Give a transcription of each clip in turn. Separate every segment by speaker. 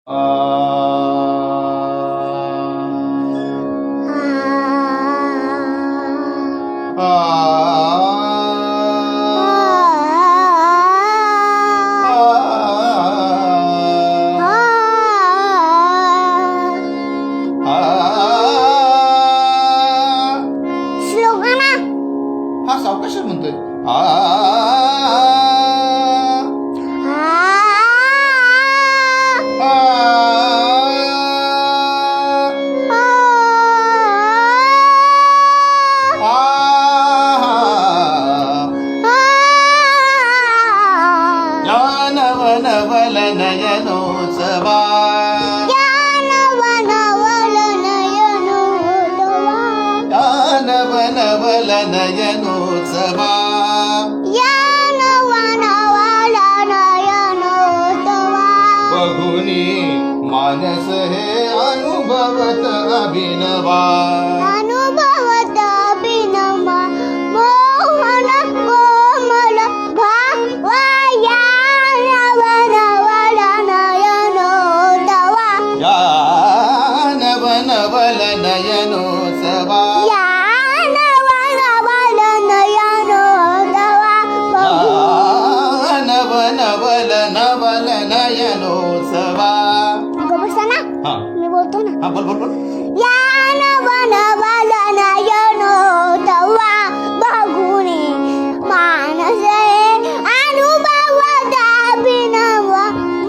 Speaker 1: आ आ हा सावकाश म्हणतोय नवल नयनोत्सवा नवल नयनोत्सवा बघुनी मानस हे अनुभवत अभिनवा
Speaker 2: मोहन कोमल भावया नवल नयनोत्सवा
Speaker 1: नवल नयनोत्सवा नवल नयनोत्सवा
Speaker 2: मी बोलतो ना
Speaker 1: बोल बोल बोल
Speaker 2: या नवल नयनोत्सवा बघुनी मानस अनुभवत अभिनव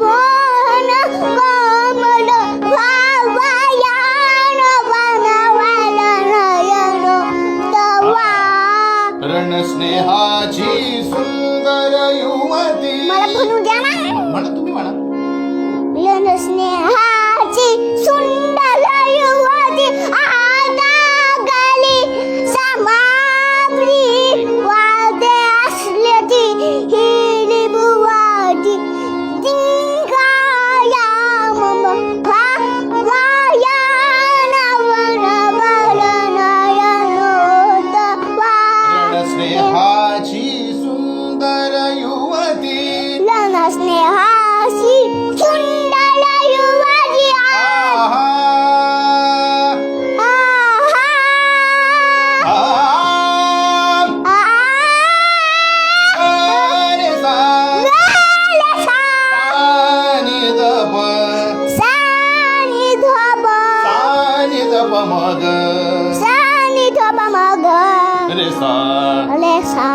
Speaker 2: मोहन कोमल भावया नवल नयनोत्सवा
Speaker 1: रणस्नेहाची सुंदर युवती
Speaker 2: मला म्हणू द्या ना
Speaker 1: म्हणा तुम्ही म्हणा
Speaker 2: रणस्नेहाची सुंदर युवती आता गली समाप्ती वादे असले ती हिरी बुवाची जिंकाया मम भावया नवल नयनोत्सवा
Speaker 1: रणस्नेहाची सुंदर युवती
Speaker 2: रणस्नेहाची सुंदर युवती
Speaker 1: आहा रे सा सानी धप मग रे सा